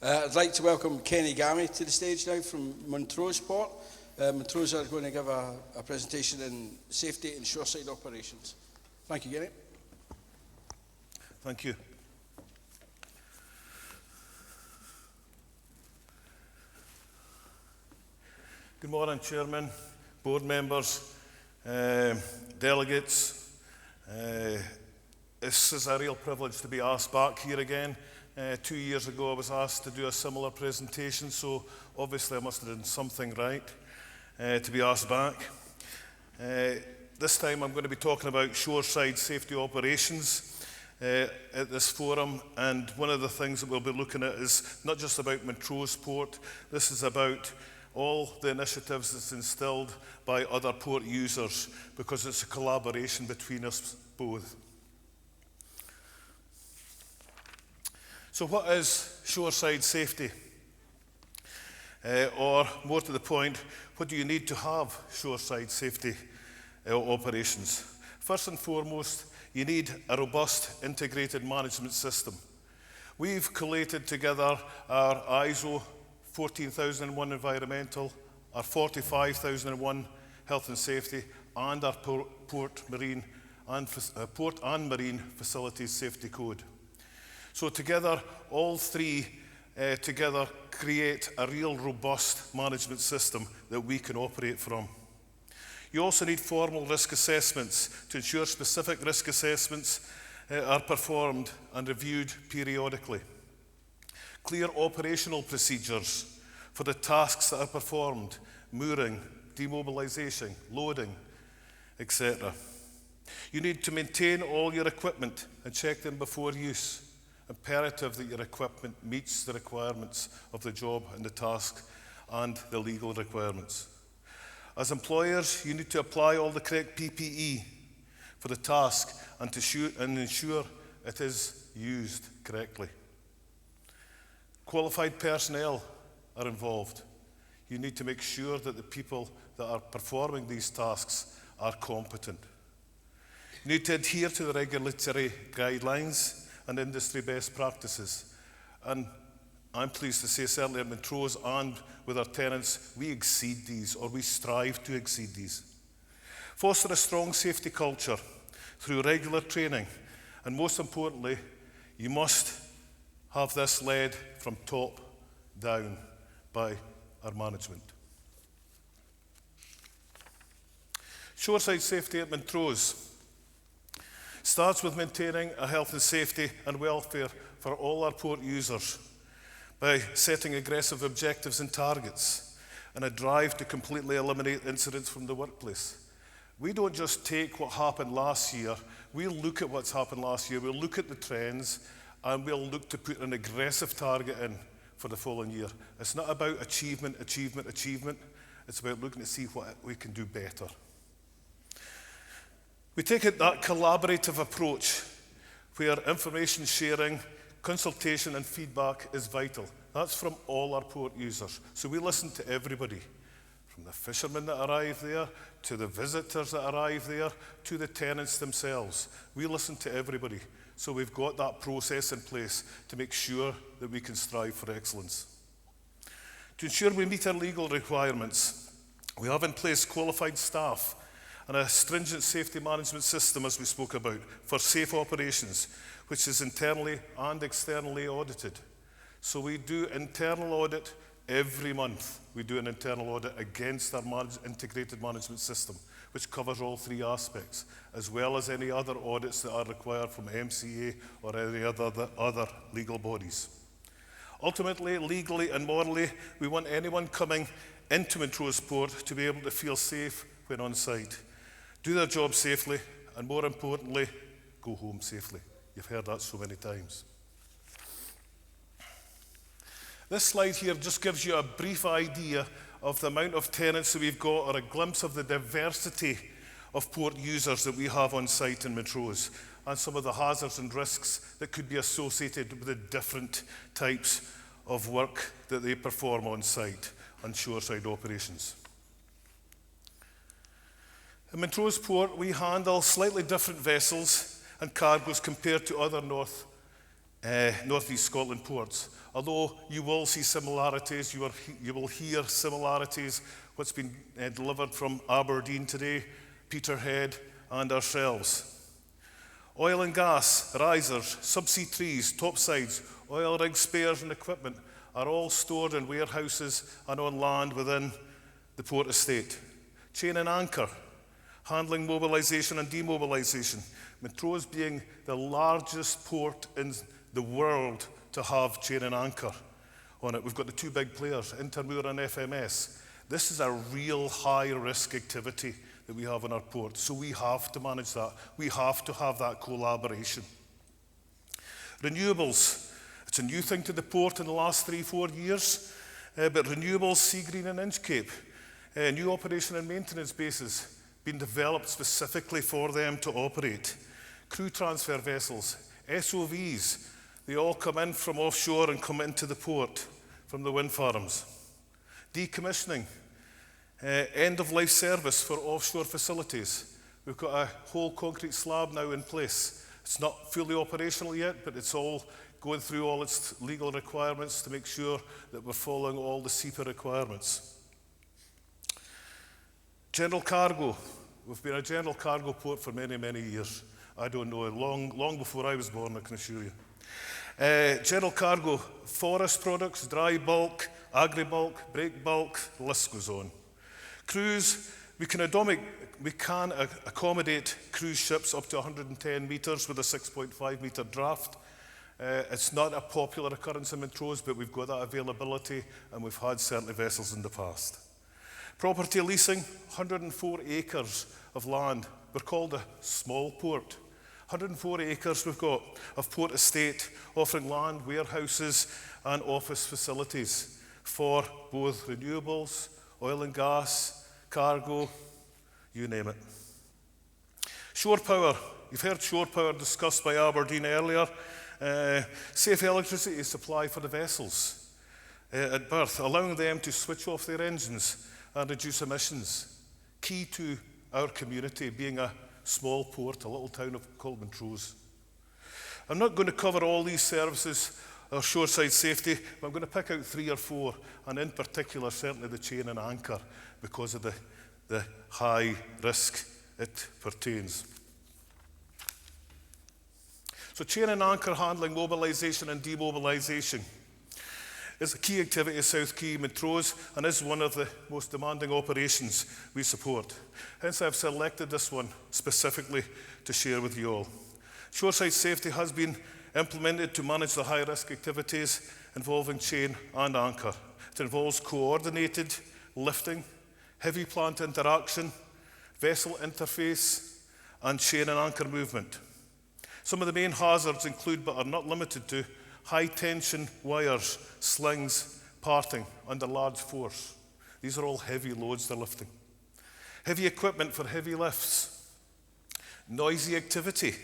I'd like to welcome Kenny Gammie to the stage now from Montrose Port. Montrose are going to give a presentation in safety and shoreside operations. Thank you, Kenny. Thank you. Good morning, Chairman, board members, delegates. This is a real privilege to be asked back here again. 2 years ago I was asked to do a similar presentation, so obviously I must have done something right to be asked back. This time I'm going to be talking about shoreside safety operations at this forum, and one of the things that we'll be looking at is not just about Montrose Port. This is about all the initiatives that's instilled by other port users, because it's a collaboration between us both. So what is shoreside safety? Or more to the point, what do you need to have shoreside safety operations? First and foremost, you need a robust integrated management system. We've collated together our ISO 14001 environmental, our 45001 health and safety, and our port and marine facilities safety code. So together, all three together create a real robust management system that we can operate from. You also need formal risk assessments to ensure specific risk assessments are performed and reviewed periodically. Clear operational procedures for the tasks that are performed: mooring, demobilisation, loading, etc. You need to maintain all your equipment and check them before use. Imperative that your equipment meets the requirements of the job and the task and the legal requirements. As employers, you need to apply all the correct PPE for the task and ensure it is used correctly. Qualified personnel are involved. You need to make sure that the people that are performing these tasks are competent. You need to adhere to the regulatory guidelines and industry best practices. And I'm pleased to say, certainly at Montrose and with our tenants, we exceed these, or we strive to exceed these. Foster a strong safety culture through regular training. And most importantly, you must have this led from top down by our management. Shoreside safety at Montrose starts with maintaining a health and safety and welfare for all our port users by setting aggressive objectives and targets and a drive to completely eliminate incidents from the workplace. We don't just take what happened last year, we'll look at what's happened last year, we'll look at the trends, and we'll look to put an aggressive target in for the following year. It's not about achievement. It's about looking to see what we can do better. We take it that collaborative approach where information sharing, consultation and feedback is vital. That's from all our port users. So we listen to everybody, from the fishermen that arrive there, to the visitors that arrive there, to the tenants themselves. We listen to everybody. So we've got that process in place to make sure that we can strive for excellence. To ensure we meet our legal requirements, we have in place qualified staff and a stringent safety management system, as we spoke about, for safe operations, which is internally and externally audited. So we do internal audit every month. We do an internal audit against our integrated management system, which covers all three aspects, as well as any other audits that are required from MCA or any other legal bodies. Ultimately, legally and morally, we want anyone coming into Montrose Port to be able to feel safe when on site, do their job safely, and more importantly, go home safely. You've heard that so many times. This slide here just gives you a brief idea of the amount of tenants that we've got, or a glimpse of the diversity of port users that we have on site in Montrose, and some of the hazards and risks that could be associated with the different types of work that they perform on site on shoreside operations. In Montrose Port, we handle slightly different vessels and cargoes compared to other North North East Scotland ports. Although you will see similarities, you will hear similarities, what's been delivered from Aberdeen today, Peterhead and ourselves. Oil and gas, risers, subsea trees, topsides, oil rig spares and equipment are all stored in warehouses and on land within the port estate. Chain and anchor, handling mobilisation and demobilisation. Montrose being the largest port in the world to have chain and anchor on it. We've got the two big players, Intermoor and FMS. This is a real high-risk activity that we have in our port, so we have to manage that. We have to have that collaboration. Renewables. It's a new thing to the port in the last 3-4 years, but renewables, Seagreen and Inchcape, new operation and maintenance bases being developed specifically for them to operate. Crew transfer vessels, SOVs, they all come in from offshore and come into the port from the wind farms. Decommissioning, end-of-life service for offshore facilities. We've got a whole concrete slab now in place. It's not fully operational yet, but it's all going through all its legal requirements to make sure that we're following all the SEPA requirements. General cargo. We've been a general cargo port for many, many years. I don't know, long before I was born, I can assure you. General cargo, forest products, dry bulk, agri-bulk, break bulk, the list goes on. Cruise, we can accommodate cruise ships up to 110 metres with a 6.5 metre draft. It's not a popular occurrence in Montrose, but we've got that availability and we've had certainly vessels in the past. Property leasing, 104 acres of land. We're called a small port. 104 acres we've got of port estate, offering land, warehouses and office facilities for both renewables, oil and gas, cargo, you name it. Shore power. You've heard shore power discussed by Aberdeen earlier. Safe electricity supply for the vessels at berth, allowing them to switch off their engines and reduce emissions. Key to our community being a small port, a little town called Montrose. I'm not going to cover all these services or shoreside safety, but I'm going to pick out 3 or 4, and in particular, certainly the chain and anchor, because of the high risk it pertains. So chain and anchor handling, mobilisation and demobilisation is a key activity at South Quay, Montrose, and is one of the most demanding operations we support. Hence, I've selected this one specifically to share with you all. Shoreside safety has been implemented to manage the high-risk activities involving chain and anchor. It involves coordinated lifting, heavy plant interaction, vessel interface, and chain and anchor movement. Some of the main hazards include, but are not limited to, high-tension wires, slings, parting under large force. These are all heavy loads they're lifting. Heavy equipment for heavy lifts. Noisy activity,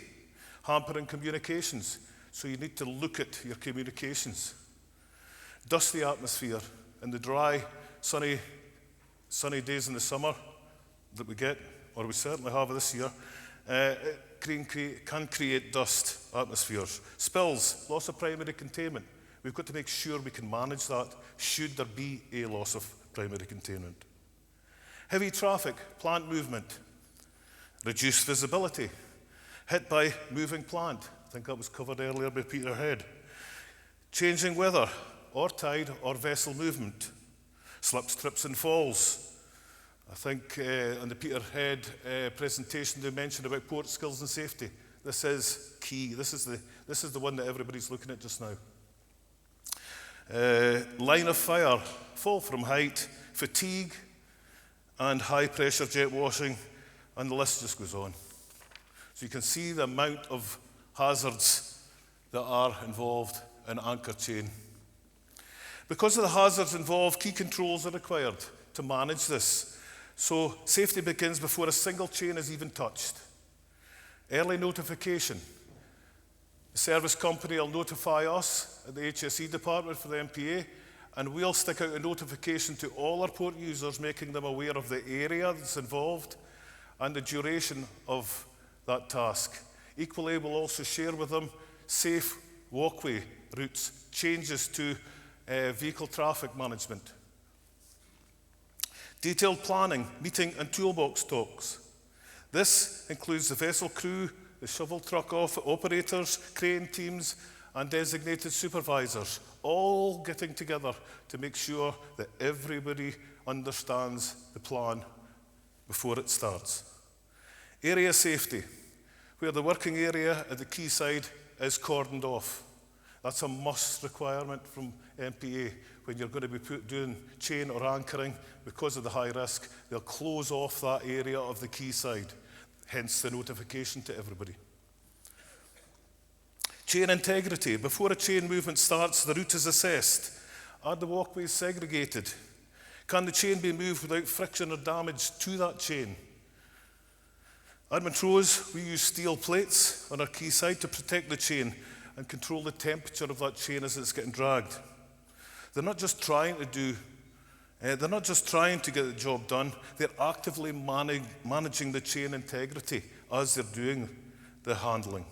hampering communications. So you need to look at your communications. Dusty atmosphere in the dry, sunny days in the summer that we get, or we certainly have this year, can create dust atmospheres. Spills, loss of primary containment. We've got to make sure we can manage that should there be a loss of primary containment. Heavy traffic, plant movement, reduced visibility, hit by moving plant. I think that was covered earlier by Peterhead. Changing weather, or tide, or vessel movement. Slips, trips and falls. I think on the Peterhead presentation they mentioned about port skills and safety. This is key. This is the one that everybody's looking at just now. Line of fire, fall from height, fatigue, and high pressure jet washing, and the list just goes on. So you can see the amount of hazards that are involved in anchor chain. Because of the hazards involved, key controls are required to manage this. So safety begins before a single chain is even touched. Early notification. The service company will notify us at the HSE department for the MPA, and we'll stick out a notification to all our port users, making them aware of the area that's involved and the duration of that task. Equally, we'll also share with them safe walkway routes, changes to vehicle traffic management. Detailed planning, meeting and toolbox talks. This includes the vessel crew, the shovel truck operators, crane teams, and designated supervisors, all getting together to make sure that everybody understands the plan before it starts. Area safety, where the working area at the quayside is cordoned off. That's a must requirement from MPA. When you're going to be doing chain or anchoring, because of the high risk, they'll close off that area of the quayside, hence the notification to everybody. Chain integrity. Before a chain movement starts, the route is assessed. Are the walkways segregated? Can the chain be moved without friction or damage to that chain? At Montrose, we use steel plates on our quayside to protect the chain and control the temperature of that chain as it's getting dragged. They're not just trying to get the job done, they're actively managing the chain integrity as they're doing the handling.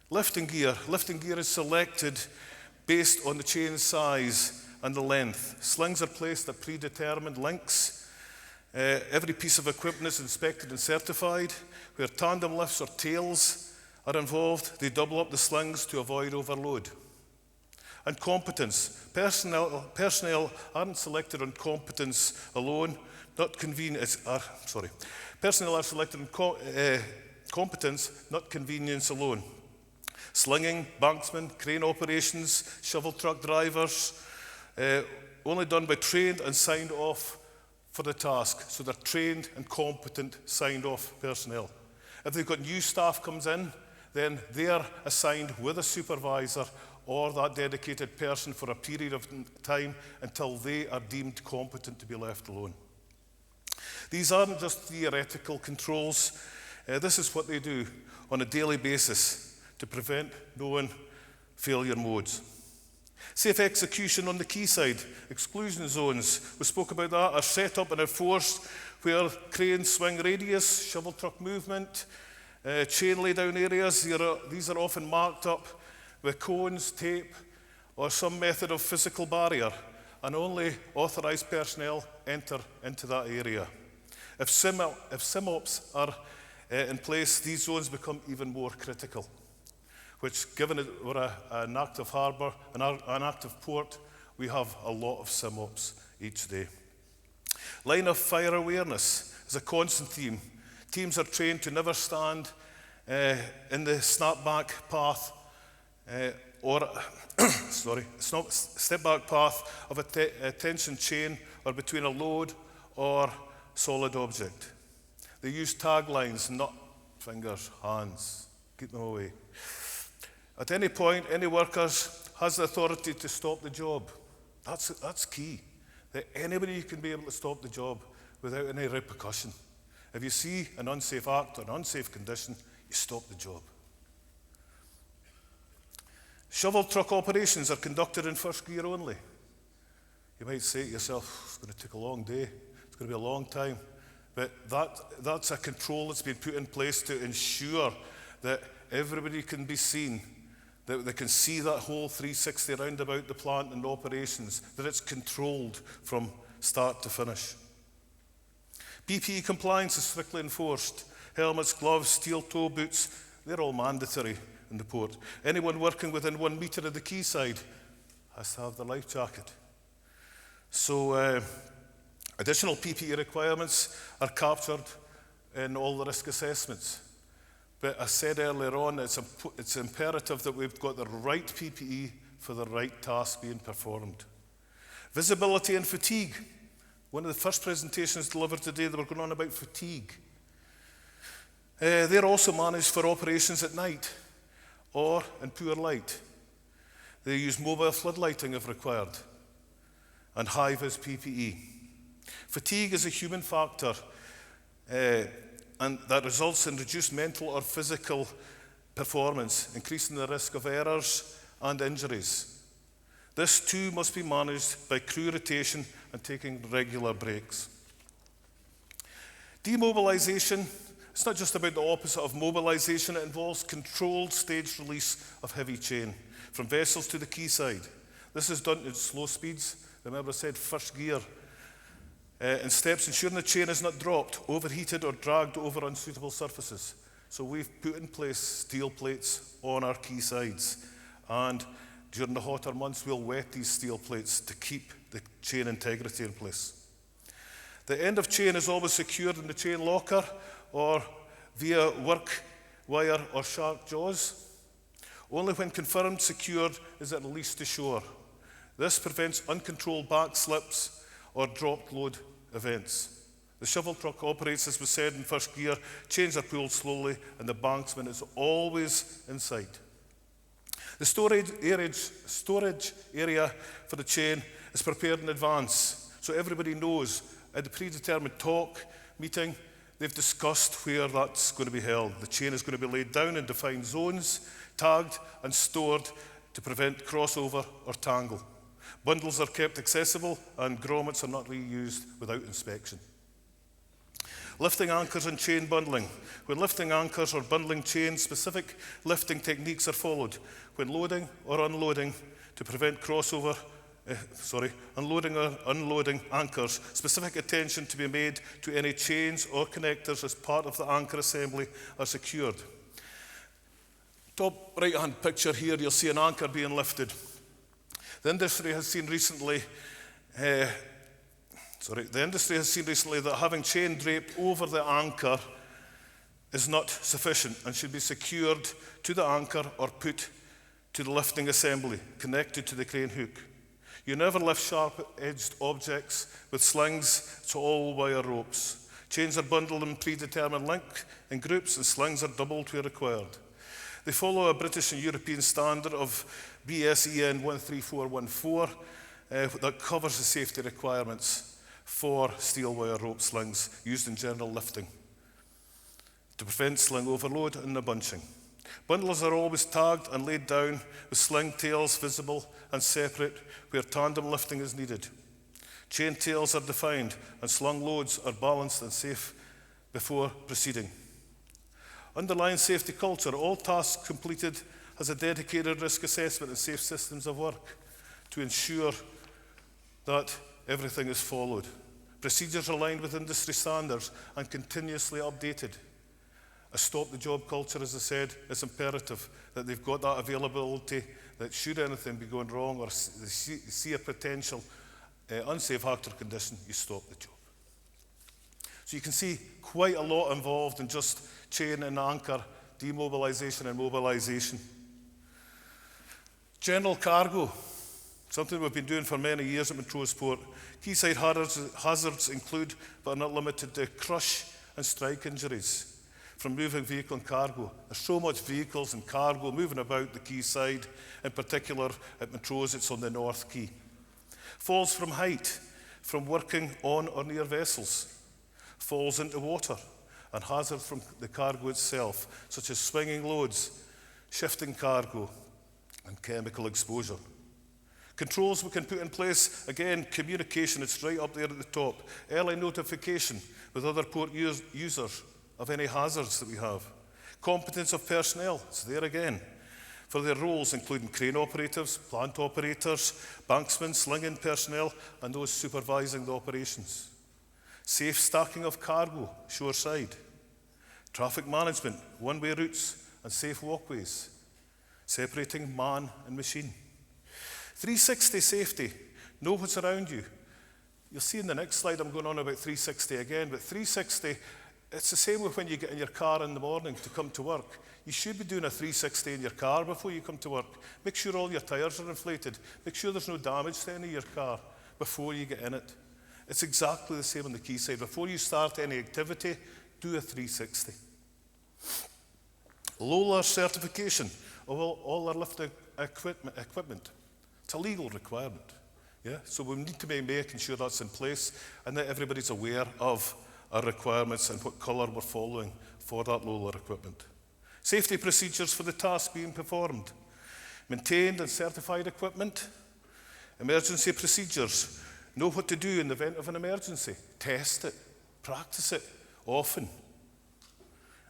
Lifting gear. Lifting gear is selected based on the chain size and the length. Slings are placed at predetermined lengths. Every piece of equipment is inspected and certified. Where tandem lifts or tails are involved, they double up the slings to avoid overload. And competence. Personnel aren't selected on competence alone, Personnel are selected on competence, not convenience alone. Slinging, banksmen, crane operations, shovel truck drivers, only done by trained and signed off for the task. So they're trained and competent, signed off personnel. If they've got new staff comes in, then they're assigned with a supervisor or that dedicated person for a period of time until they are deemed competent to be left alone. These aren't just theoretical controls. This is what they do on a daily basis to prevent known failure modes. Safe execution on the quayside. Exclusion zones, we spoke about that, are set up and enforced where crane swing radius, shovel truck movement, chain laydown areas. These are often marked up with cones, tape, or some method of physical barrier, and only authorised personnel enter into that area. If SIMOPs are in place, these zones become even more critical, which, given that we're an active harbour, an active port, we have a lot of SIMOPs each day. Line of fire awareness is a constant theme. Teams are trained to never stand in the snapback path step back path of a tension chain or between a load or solid object. They use taglines, not fingers, hands. Keep them away. At any point, any workers has the authority to stop the job. That's key. That anybody can be able to stop the job without any repercussion. If you see an unsafe act or an unsafe condition, you stop the job. Shovel truck operations are conducted in first gear only. You might say to yourself, it's going to take a long day, it's going to be a long time. But that's a control that's been put in place to ensure that everybody can be seen, that they can see that whole 360 round about the plant and operations, that it's controlled from start to finish. PPE compliance is strictly enforced. Helmets, gloves, steel toe boots, they're all mandatory in the port. Anyone working within 1 metre of the quayside has to have the life jacket. So additional PPE requirements are captured in all the risk assessments. But as said earlier on, it's imperative that we've got the right PPE for the right task being performed. Visibility and fatigue. One of the first presentations delivered today, they were going on about fatigue. They're also managed for operations at night or in poor light. They use mobile floodlighting if required and high-vis PPE. Fatigue is a human factor and that results in reduced mental or physical performance, increasing the risk of errors and injuries. This too must be managed by crew rotation and taking regular breaks. Demobilisation It's not just about the opposite of mobilisation, it involves controlled staged release of heavy chain from vessels to the quayside. This is done at slow speeds. Remember I said first gear. In steps ensuring the chain is not dropped, overheated or dragged over unsuitable surfaces. So we've put in place steel plates on our quaysides, and during the hotter months we'll wet these steel plates to keep the chain integrity in place. The end of chain is always secured in the chain locker or via work wire or sharp jaws. Only when confirmed secured is it released to shore. This prevents uncontrolled back slips or dropped load events. The shovel truck operates, as we said, in first gear, chains are pulled slowly, and the banksman is always in sight. The storage area for the chain is prepared in advance, so everybody knows at the predetermined talk meeting, they've discussed where that's going to be held. The chain is going to be laid down in defined zones, tagged and stored to prevent crossover or tangle. Bundles are kept accessible and grommets are not reused without inspection. Lifting anchors and chain bundling. When lifting anchors or bundling chains, specific lifting techniques are followed. When loading or unloading to prevent crossover, unloading or unloading anchors, specific attention to be made to any chains or connectors as part of the anchor assembly are secured. Top right-hand picture here, you'll see an anchor being lifted. The industry has seen recently that having chain draped over the anchor is not sufficient and should be secured to the anchor or put to the lifting assembly, connected to the crane hook. You never lift sharp-edged objects with slings, it's all wire ropes. Chains are bundled in predetermined length in groups and slings are doubled where required. They follow a British and European standard of BSEN 13414 that covers the safety requirements for steel wire rope slings used in general lifting to prevent sling overload and the bunching. Bundles are always tagged and laid down with sling tails visible and separate where tandem lifting is needed. Chain tails are defined and slung loads are balanced and safe before proceeding. Underlying safety culture, all tasks completed has a dedicated risk assessment and safe systems of work to ensure that everything is followed. Procedures are aligned with industry standards and continuously updated. A stop-the-job culture, as I said, is imperative, that they've got that availability, that should anything be going wrong or they see a potential unsafe actor condition, you stop the job. So you can see quite a lot involved in just chain and anchor, demobilisation and mobilisation. General cargo, something we've been doing for many years at Montrose Port. Quayside hazards include, but are not limited to, crush and strike injuries from moving vehicle and cargo. There's so much vehicles and cargo moving about the quayside, in particular at Montrose, it's on the North Quay. Falls from height, from working on or near vessels. Falls into water, and hazards from the cargo itself, such as swinging loads, shifting cargo, and chemical exposure. Controls we can put in place, again, communication, it's right up there at the top. Early notification with other port users of any hazards that we have. Competence of personnel, it's there again, for their roles, including crane operatives, plant operators, banksmen, slinging personnel, and those supervising the operations. Safe stacking of cargo, shoreside. Traffic management, one-way routes, and safe walkways. Separating man and machine. 360 safety, know what's around you. You'll see in the next slide I'm going on about 360 again, but 360, it's the same with when you get in your car in the morning to come to work. You should be doing a 360 in your car before you come to work. Make sure all your tyres are inflated. Make sure there's no damage to any of your car before you get in it. It's exactly the same on the quayside. Before you start any activity, do a 360. LOLA certification of all our lifting equipment. It's a legal requirement. Yeah? So we need to be making sure that's in place and that everybody's aware of our requirements and what colour we're following for that LOLA equipment. Safety procedures for the task being performed. Maintained and certified equipment. Emergency procedures. Know what to do in the event of an emergency. Test it. Practice it often.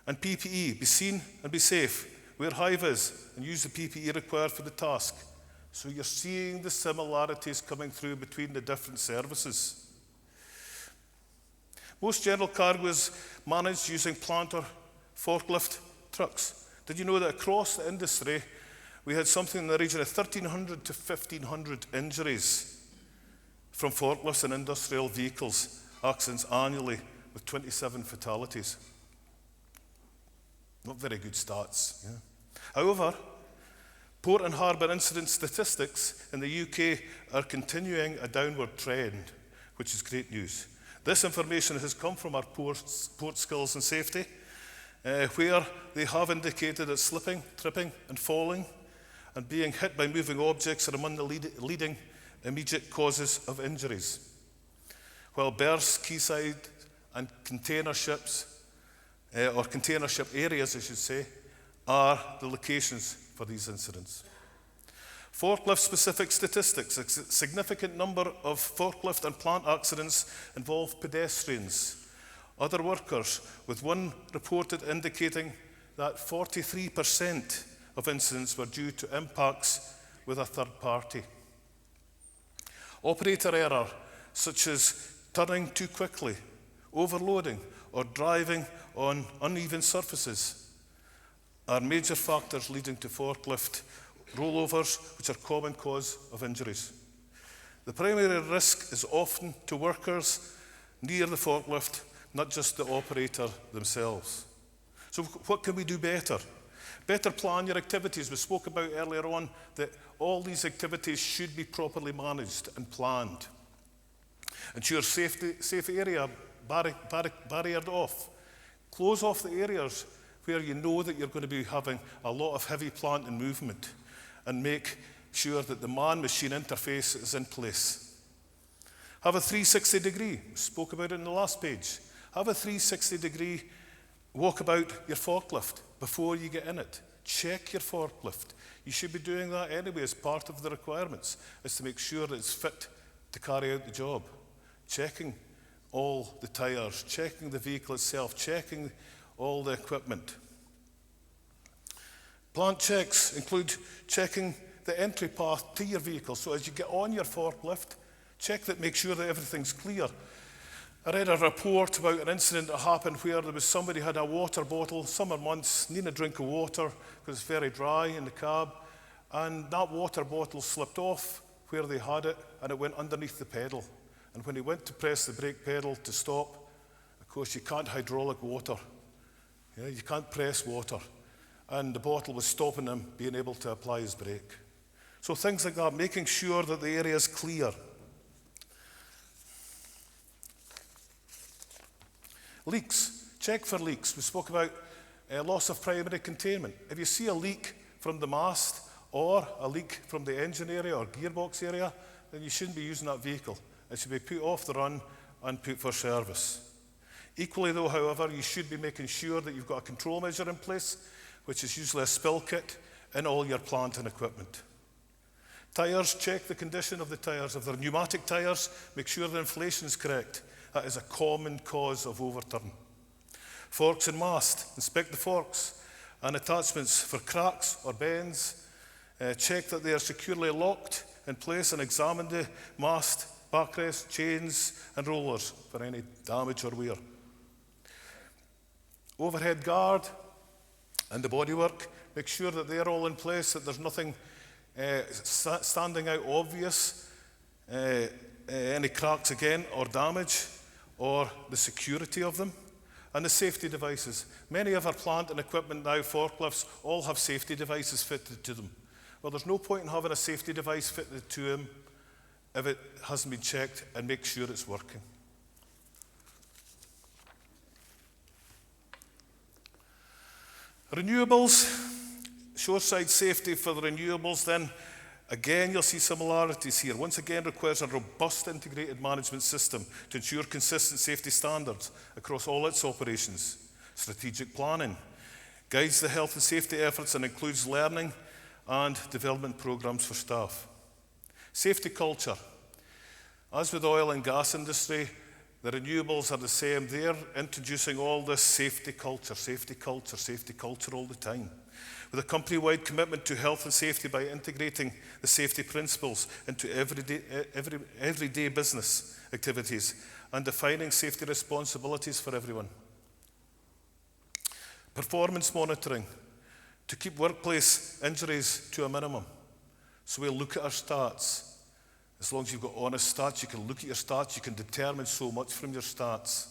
And PPE, be seen and be safe. Wear high-vis and use the PPE required for the task. So you're seeing the similarities coming through between the different services. Most general cargo is managed using plant or forklift trucks. Did you know that across the industry, we had something in the region of 1,300 to 1,500 injuries from forklifts and industrial vehicles accidents annually, with 27 fatalities. Not very good stats. Yeah. However, port and harbour incident statistics in the UK are continuing a downward trend, which is great news. This information has come from our port skills and safety, where they have indicated that slipping, tripping and falling and being hit by moving objects are among the leading immediate causes of injuries. While berths, quayside and container ships, or container ship areas, I should say, are the locations for these incidents. Forklift-specific statistics: a significant number of forklift and plant accidents involve pedestrians, other workers, with one reported indicating that 43% of incidents were due to impacts with a third party. Operator error, such as turning too quickly, overloading, or driving on uneven surfaces, are major factors leading to forklift rollovers, which are a common cause of injuries. The primary risk is often to workers near the forklift, not just the operator themselves. So what can we do better? Better plan your activities. We spoke about earlier on that all these activities should be properly managed and planned. Ensure safe area barriered off. Close off the areas where you know that you're going to be having a lot of heavy plant and movement, and make sure that the man-machine interface is in place. Have a 360-degree. We spoke about it in the last page. Have a 360-degree walk about your forklift before you get in it. Check your forklift. You should be doing that anyway as part of the requirements, is to make sure that it's fit to carry out the job. Checking all the tyres, checking the vehicle itself, checking all the equipment. Plant checks include checking the entry path to your vehicle. So as you get on your forklift, check that, make sure that everything's clear. I read a report about an incident that happened where there was somebody had a water bottle, summer months, needing a drink of water because it's very dry in the cab, and that water bottle slipped off where they had it, and it went underneath the pedal. And when he went to press the brake pedal to stop, of course you can't hydraulic water. Yeah, you can't press water. And the bottle was stopping him being able to apply his brake. So things like that, making sure that the area is clear. Leaks. Check for leaks. We spoke about loss of primary containment. If you see a leak from the mast or a leak from the engine area or gearbox area, then you shouldn't be using that vehicle. It should be put off the run and put for service. Equally though, however, you should be making sure that you've got a control measure in place, which is usually a spill kit in all your plant and equipment. Tyres, check the condition of the tyres. If they're pneumatic tyres, make sure the inflation is correct. That is a common cause of overturn. Forks and mast, inspect the forks and attachments for cracks or bends. Check that they are securely locked in place and examine the mast, backrest, chains and rollers for any damage or wear. Overhead guard and the bodywork, make sure that they're all in place, that there's nothing standing out obvious, any cracks again or damage, or the security of them. And the safety devices. Many of our plant and equipment now, forklifts, all have safety devices fitted to them. Well, there's no point in having a safety device fitted to them if it hasn't been checked, and make sure it's working. Renewables, shoreside safety for the renewables then, again you'll see similarities here. Once again requires a robust integrated management system to ensure consistent safety standards across all its operations. Strategic planning guides the health and safety efforts and includes learning and development programs for staff. Safety culture. As with oil and gas industry, The renewables are the same. They're introducing all this safety culture all the time. With a company-wide commitment to health and safety by integrating the safety principles into everyday business activities and defining safety responsibilities for everyone. Performance monitoring to keep workplace injuries to a minimum. So we'll look at our stats. As long as you've got honest stats, you can look at your stats, you can determine so much from your stats.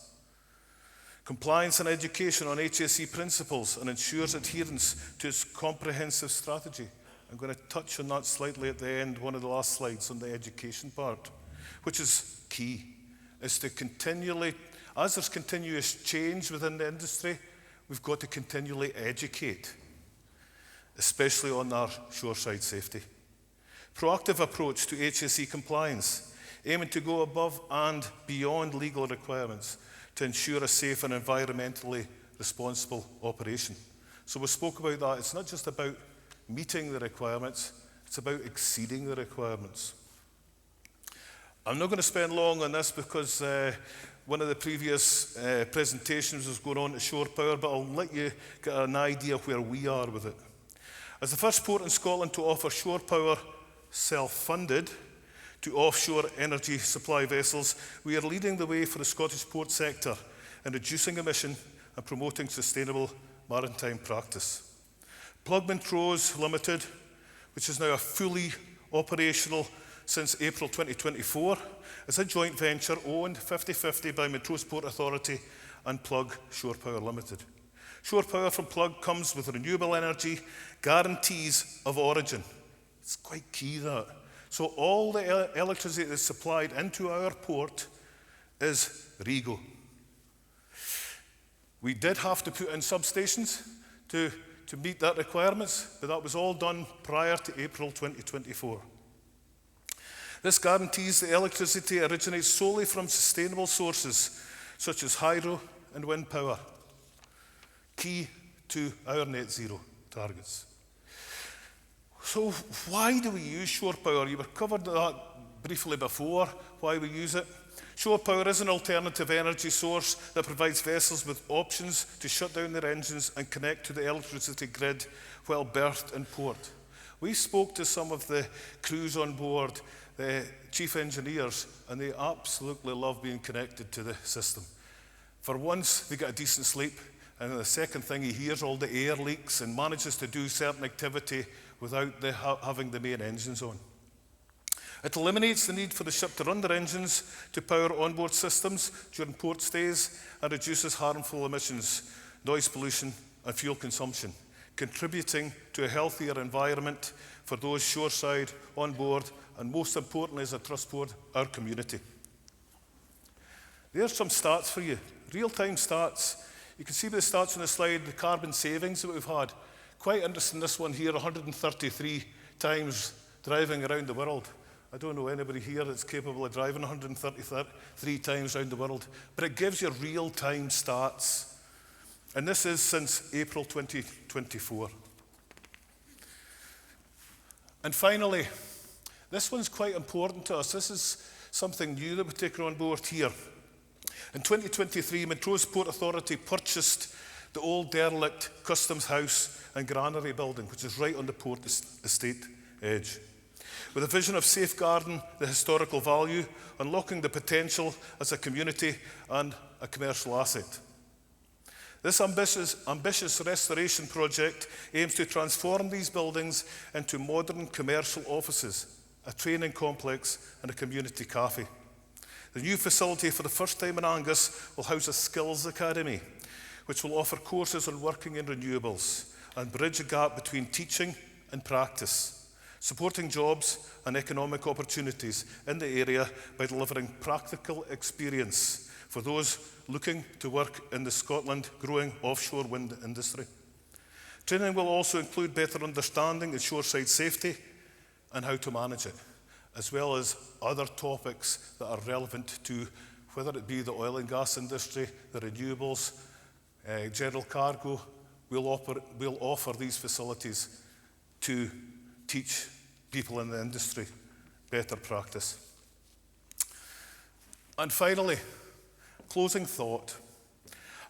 Compliance and education on HSE principles and ensures adherence to its comprehensive strategy. I'm going to touch on that slightly at the end, one of the last slides on the education part, which is key, is to continually, as there's continuous change within the industry, we've got to continually educate, especially on our shoreside safety. Proactive approach to HSE compliance, aiming to go above and beyond legal requirements to ensure a safe and environmentally responsible operation. So we spoke about that. It's not just about meeting the requirements, it's about exceeding the requirements. I'm not going to spend long on this because one of the previous presentations was going on to shore power, but I'll let you get an idea of where we are with it. As the first port in Scotland to offer shore power self-funded to offshore energy supply vessels, we are leading the way for the Scottish port sector in reducing emission and promoting sustainable maritime practice. Plug Montrose Limited, which is now a fully operational since April 2024, is a joint venture owned 50-50 by Montrose Port Authority and Plug Shore Power Limited. Shore power from Plug comes with renewable energy, guarantees of origin. It's quite key, that. So all the electricity that's supplied into our port is REGO. We did have to put in substations to meet that requirements, but that was all done prior to April 2024. This guarantees the electricity originates solely from sustainable sources, such as hydro and wind power, key to our net zero targets. So why do we use shore power? You were covered that briefly before, why we use it. Shore power is an alternative energy source that provides vessels with options to shut down their engines and connect to the electricity grid while berthed in port. We spoke to some of the crews on board, the chief engineers, and they absolutely love being connected to the system. For once, they get a decent sleep, and the second thing, he hears all the air leaks and manages to do certain activity without having the main engines on. It eliminates the need for the ship to run their engines to power onboard systems during port stays and reduces harmful emissions, noise pollution and fuel consumption, contributing to a healthier environment for those shoreside, on board, and most importantly as a trust board, our community. There's some stats for you, real-time stats. You can see the stats on the slide, the carbon savings that we've had. Quite interesting, this one here, 133 times driving around the world. I don't know anybody here that's capable of driving 133 times around the world, but it gives you real-time stats. And this is since April 2024. And finally, this one's quite important to us. This is something new that we've taken on board here. In 2023, Montrose Port Authority purchased the old derelict Customs House and Granary building, which is right on the port estate edge, with a vision of safeguarding the historical value, unlocking the potential as a community and a commercial asset. This ambitious restoration project aims to transform these buildings into modern commercial offices, a training complex and a community cafe. The new facility, for the first time in Angus, will house a skills academy, which will offer courses on working in renewables and bridge a gap between teaching and practice, supporting jobs and economic opportunities in the area by delivering practical experience for those looking to work in the Scotland growing offshore wind industry. Training will also include better understanding of shoreside safety and how to manage it, as well as other topics that are relevant to whether it be the oil and gas industry, the renewables, general cargo. We'll offer these facilities to teach people in the industry better practice. And finally, closing thought.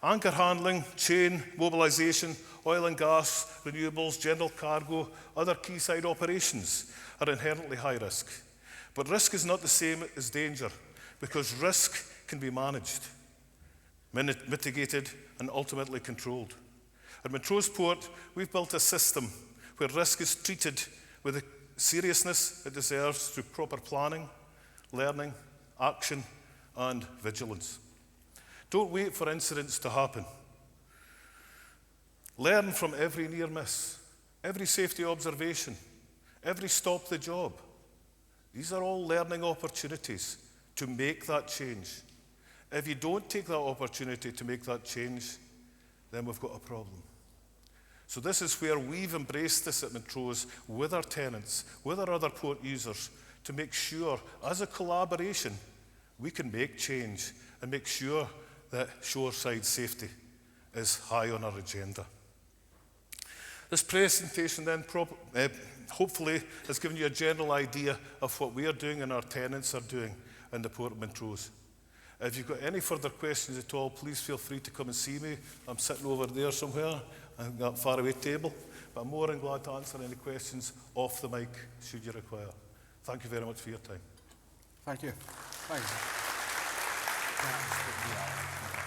Anchor handling, chain, mobilisation, oil and gas, renewables, general cargo, other quayside operations are inherently high risk. But risk is not the same as danger, because risk can be managed, mitigated, and ultimately controlled. At Montrose Port, we've built a system where risk is treated with the seriousness it deserves through proper planning, learning, action, and vigilance. Don't wait for incidents to happen. Learn from every near miss, every safety observation, every stop the job. These are all learning opportunities to make that change. If you don't take that opportunity to make that change, then we've got a problem. So this is where we've embraced this at Montrose with our tenants, with our other port users, to make sure, as a collaboration, we can make change and make sure that shoreside safety is high on our agenda. This presentation then hopefully has given you a general idea of what we are doing and our tenants are doing in the Port of Montrose. If you've got any further questions at all, please feel free to come and see me. I'm sitting over there somewhere. I've got a faraway table, but I'm more than glad to answer any questions off the mic, should you require. Thank you very much for your time. Thank you. Thank you.